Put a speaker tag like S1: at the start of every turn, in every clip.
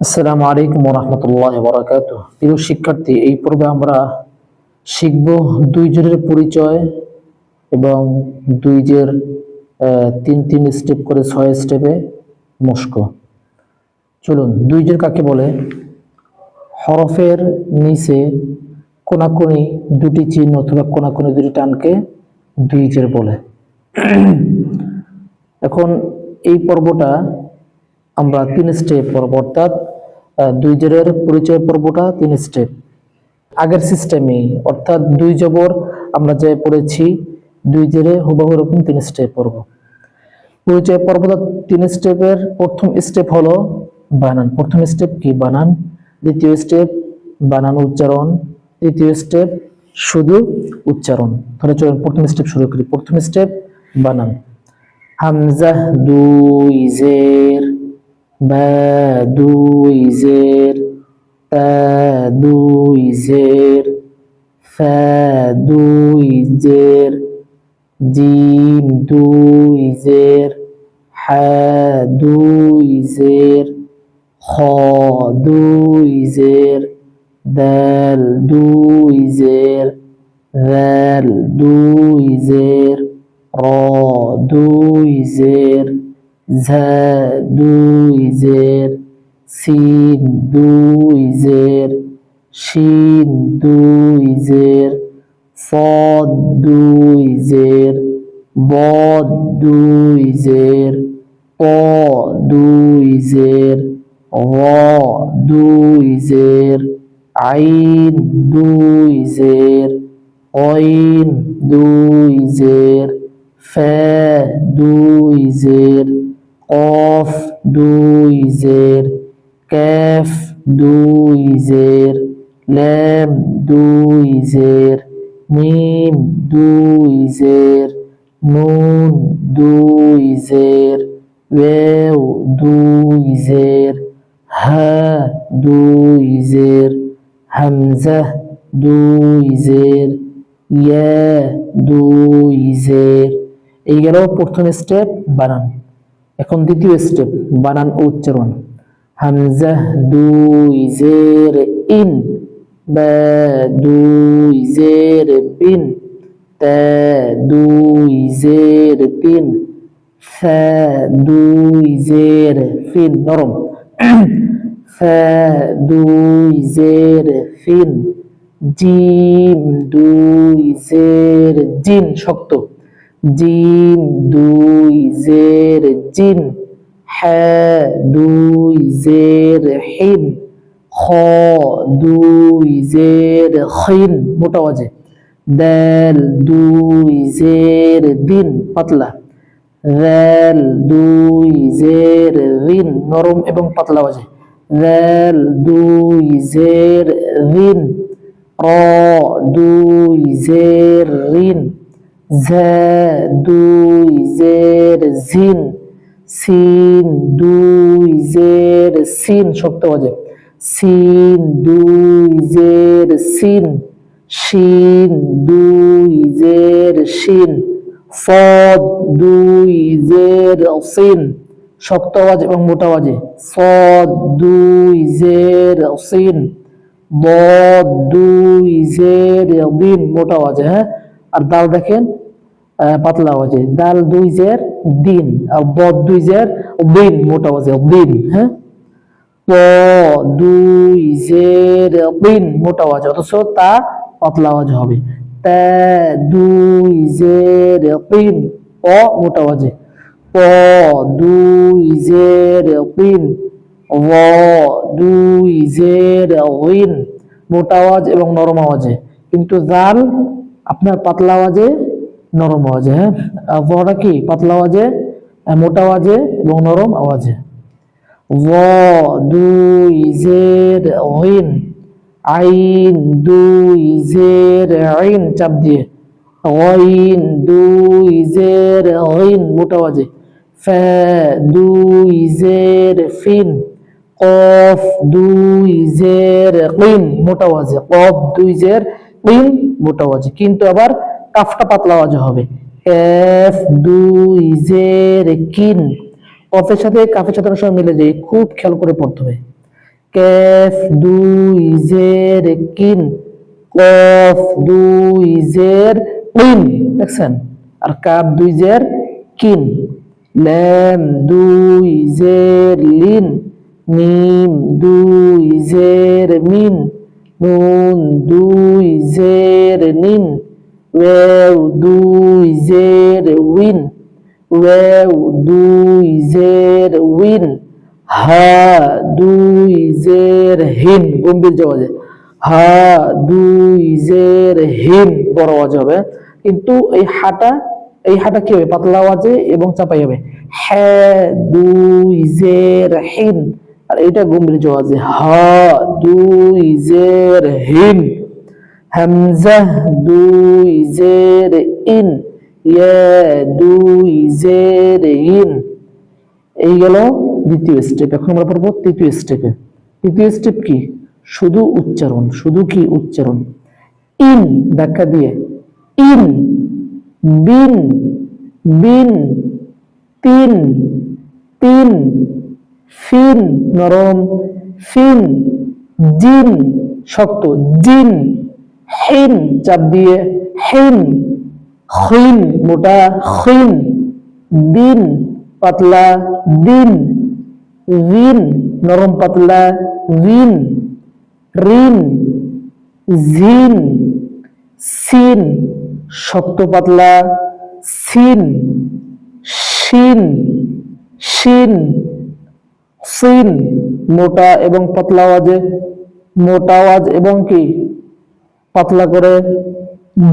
S1: আসসালামু আলাইকুম ওয়া রাহমাতুল্লাহি ওয়া বারাকাতুহু। প্রিয় শিক্ষার্থী, এই পর্বে আমরা শিখব দুইজনের পরিচয় এবং দুইজের তিন তিন স্টেপ করে 6 স্টেপে মস্ক। চলুন, দুইজের কাকে বলে? হরফের নিচে কোনাকুনি দুটি চিহ্ন অথবা কোনাকুনি দুটি টানকে দুইজের বলে। এখন এই পর্বটা আমরা 3 স্টেপ পর্ব, অর্থাৎ দুইজের পরিচয় পর্বটা 3 স্টেপ আগের সিস্টেমে, অর্থাৎ দুই জবর আমরা যে পড়েছি দুই জেরে হুবহু এরকম 3 স্টেপ পড়ব। পরিচয় পর্বটা 3 স্টেপের প্রথম স্টেপ হলো বানান। প্রথম স্টেপ কি? বানান। দ্বিতীয় স্টেপ বানান উচ্চারণ। তৃতীয় স্টেপ শুধু উচ্চারণ। তাহলে চলুন প্রথম স্টেপ শুরু করি। প্রথম স্টেপ বানান। হামজা দুই জের, বা দুই জের, তা দুই জের, ফা দুই জের, জিম দুই জের, হা দুই জের, খ দুই জের, দাল দুই জের, জাল দুই জের, র দুই জের, ঝা দুই জের, সিন দুই জের, শিন দুই জের, صاد দুই জের, বদ দুই জের, ত দুই জের, র দুই জের, আইন দুই জের, অইন দুই জের, ফা দুই জের, কফ দুই জের, কাফ দুই জের, লাম দুই জের, মিম দুই জের, নুন দুই জের, ওয়াও দুই জের, হা দুই জের, হামজা দুই জের, ইয়া দুই জের। এই গেল প্রথম স্টেপ বানান। এখন দ্বিতীয় স্টেপ বানান ও উচ্চারণ। হামজা দুই জের ইন, বা দুই জের বিন, তা দুই জের তিন, ফা দুই জের ফিন নরম, ফা দুই জের ফিন, জিম দুই জের জিন শক্ত, জিম দুই জের জিন, হা দুই জের হিন, খ দুই জের খিন মোটা আওয়াজে, দাল দুই জের দিন পাতলা, জাল দুই জের রিন নরম এবং পাতলা আওয়াজে, জাল দুই জের রিন, র দুই জের রিন, ঝা দুই জের জিন, সিন দুই জের সিন শক্ত আওয়াজে, সিন দুই জের সিন, শিন দুই জের শিন, صاد দুই জের সিন শক্ত আওয়াজ এবং মোটা আওয়াজে, صاد দুই জের সিন, ضاد দুই জের দিন মোটা আওয়াজে। হ্যাঁ, আর দাল দেখেন পাতলা আওয়াজে, দাল দুই জের দিন, আর বদ দুই জের দিন মোটা আওয়াজে দিন। হ্যাঁ, ত দুই জের দিন মোটা আওয়াজ, অথচ তা পাতলা আওয়াজ হবে। তা দুই জের তিন, অ মোটা আওয়াজে, ত দুই জের তিন, র দুই জের ইন মোটা আওয়াজ এবং নরম আওয়াজে, কিন্তু জাল আপনার পাতলা আওয়াজে নরম আওয়াজে। হ্যাঁ, রা কি পাতলা আওয়াজে, মোটা আওয়াজে এবং নরম আওয়াজে। য দুই জের ইন, আইন দুই জের আইন চাপ দিয়ে, গইন দুই জের গইন মোটা আওয়াজে, ফা দুই জের ফিন, কফ দুই জের কিন মোটা আওয়াজে, কফ দুই জের কিন মোটা আওয়াজে, কিন্তু আবার কাফটা পাতলা আওয়াজে হবে। কাফ দুই জের কিন, কফের সাথে কাফের সাথে অনেক সময় মিলে যায়, খুব খেয়াল করে পড়তে হবে। কেফ দুই জের কিন, কফ দুই জের কিন, দেখছেন? আর কাপ দুই জের কিন, ল্যাম দুই জের লিন, মিম দুই জের মিন, নুন দুই জের নিন, ওয়াও দুই জের উইন, ওয়াও দুই জের উইন, হা দুই জের হিন, গম্ভীর আওয়াজে, হা দুই জের হিন, বড় আওয়াজ হবে। কিন্তু এই হাটা কি হবে? পাতলা আওয়াজে এবং চাপাই হবে। হ্যাঁ দুই জের হিন, আর এটা গম্ভীর আওয়াজে, হা দুই জের হিন, হামজা দুই জের ইন, ইয়া দুই জের ইন। এই গেল দ্বিতীয় স্টেপ। এখন আমরা পড়বো তৃতীয় স্টেপে। তৃতীয় স্টেপ কি? শুধু উচ্চারণ, শুধু কি উচ্চারণ। ইন ধাক্কা দিয়ে, ইন, বিন, বিন, তিন, তিন, ফিন নরম, ফিন, জিন শক্ত, জিন, হিন চাপ দিয়ে, হিন, খিন মোটা, খিন, দিন পাতলা, দিন, রিন নরম পাতলা, রিন, রিন, জিন, সিন শক্ত পাতলা, সিন, শিন, শিন, সিন মোটা এবং পাতলা আওয়াজে, মোটা আওয়াজ এবং কি পাতলা করে,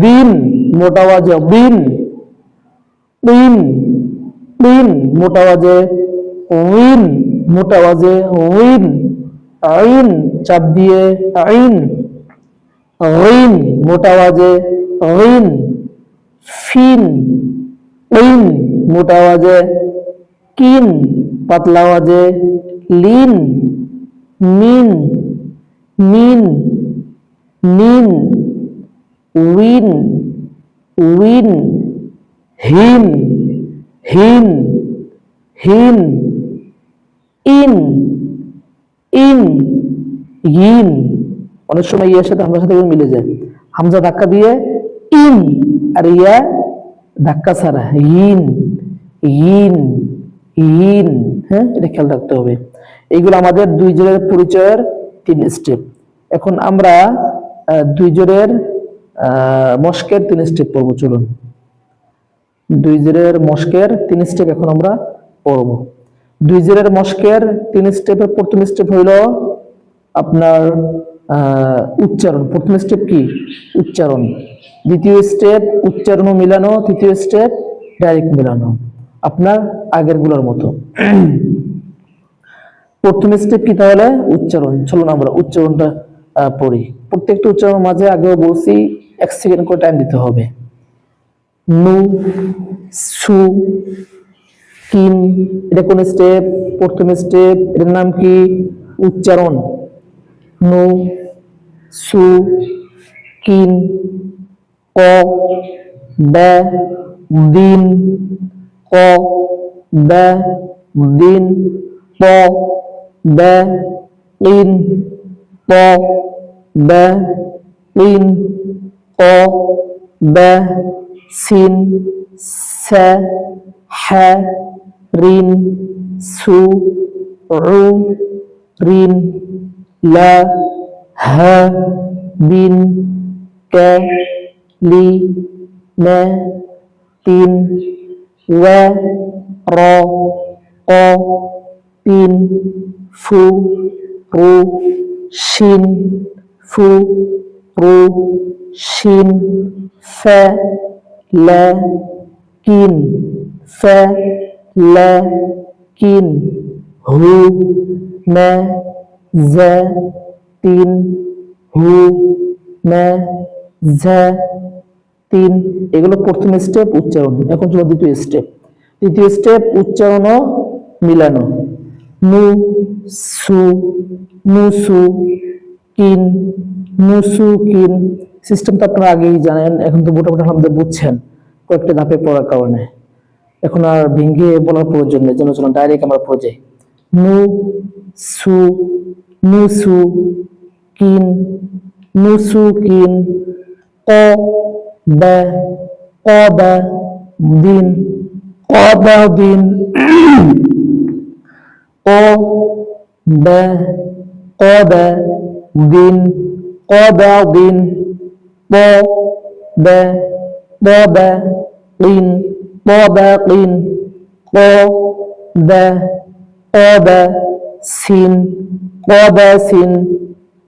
S1: বিন মোটা আওয়াজে, বিন, বিন, বিন মোটা আওয়াজে, উইন মোটা আওয়াজে, উইন, আইন চাপ দিয়ে, আইন, ঋণ মোটা আওয়াজে, ঋণ, ফিন, ইন মোটা আওয়াজে, কিন পাতলা আওয়াজে, লিন, মিন, মিন, নিন, উইন, উইন, হিন, হিন, হিন, ইন, ইন, ইন। অনেক সময় ইয়ার সাথে হামজার সাথে মিলে যায়। হামজা ধাক্কা দিয়ে ইন, আর ইয়া ধাক্কা ছাড়া ইন, ইন, ইন। হ্যাঁ, এটা খেয়াল রাখতে হবে। এইগুলো আমাদের দুই জোরের পরিচয়ের 3 স্টেপ। এখন আমরা দুই জোরের মস্কের 3 স্টেপ পড়বো। চলুন, দুই জোরের মস্কের 3 স্টেপ এখন আমরা পড়ব। দুই জোরের মস্কের 3 স্টেপের প্রথম স্টেপ হইল আপনার উচ্চারণ। প্রথম স্টেপ কি? উচ্চারণ। দ্বিতীয় স্টেপ উচ্চারণ ও মিলানো। তৃতীয় স্টেপ ডাইরেক্ট মিলানো, আপনার আগের গুলোর মতো। প্রথম স্টেপ কি তাহলে? উচ্চারণ। চলুন আমরা উচ্চারণটা পড়ি। প্রত্যেকটা উচ্চারণ মাঝে আগেও বলছি 1 সেকেন্ড করে টাইম দিতে হবে। নু, সু, কিন, এটা কোন স্টেপ? প্রথম স্টেপ। এটার নাম কি? উচ্চারণ। নু, সু, কিন, ক, বে, দিন, ক, বে, দিন, প, বে, ইন, প, বে, ইন, ক, বে, সিন, সে, হ্যা, রিন, সু, রু, রিন, লা, হা, বিন, কে, লি, মে, তিন, ওয়ে, র, ক, তিন, ফু, রু, শিন, ফু, রু, শিন, ফে, লে, কিন, ফে, লে, কিন, হু, মে, জে, তিন, হু, মে, জে, তিন। এগুলো প্রথম স্টেপ উচ্চারণ। এখন চলো দ্বিতীয় স্টেপ। তৃতীয় স্টেপ উচ্চারণ ও মিলানো। নু, সু, নুসু, কিন, নুসু, কিন। সিস্টেম তো আপনারা আগেই জানেন, এখন তো মোটামুটি আমাদের বুঝছেন কয়েকটা ধাপে পড়ার কারণে। এখন আর ভেঙে বলার প্রয়োজন নেই, যেন চলুন ডাইরেক্ট আমরা পড়ে যাই। নু, সু, নুসু কিন নুসুকিন বা দিন দিন বা দিন দিন طباقين طباقين قبس قبس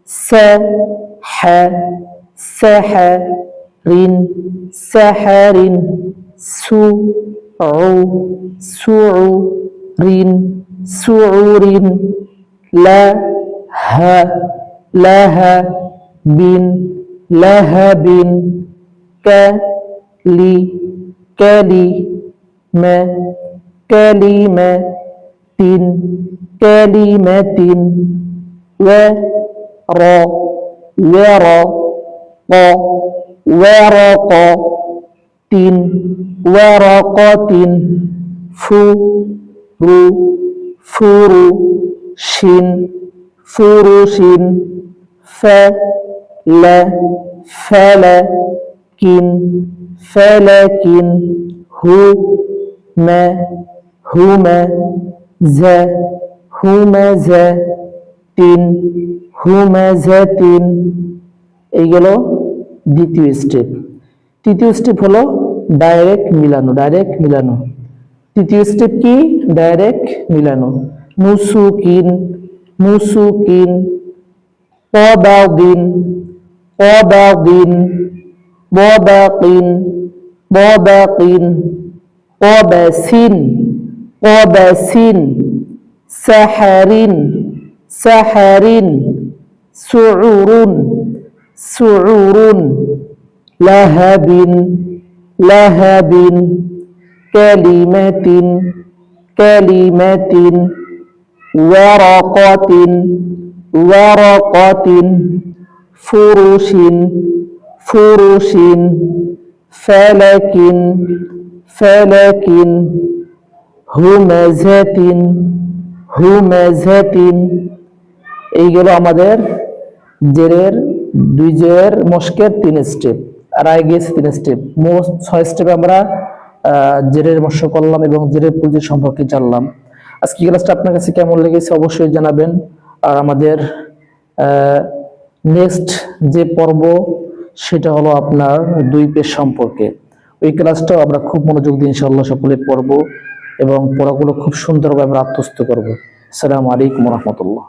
S1: سحر سحر سعور لهب كلمة ورقة فرش فلك همزة এই গেল দ্বিতীয় স্টেপ। তৃতীয় স্টেপ হলো ডাইরেক্ট মিলানো। তৃতীয় স্টেপ কি? ডাইরেক্ট মিলানো। নুসুকিন طباقين قبس سحر سعور لهب كلمة ورقة فرش فلك همزة এই গেল আমাদের জেরের দুই জের মশকের 3 স্টেপ। আর আগে গেছে 3 স্টেপ। মোট 6 স্টেপে আমরা জেরের মশক করলাম এবং জেরের পরিচয় সম্পর্কে জানলাম। আজকে ক্লাসটা আপনার কাছে কেমন লেগেছে অবশ্যই জানাবেন। আর আমাদের নেক্সট যে পর্ব সেটা হলো আপনার 2 পেশ সম্পর্কে। ওই ক্লাসটাও আমরা খুব মনোযোগ দিয়ে ইনশাআল্লাহ সকলে পড়ব এবং পড়াগুলো খুব সুন্দরভাবে আমরা আত্মস্থ করব। আসসালামু আলাইকুম ওয়া রাহমাতুল্লাহ।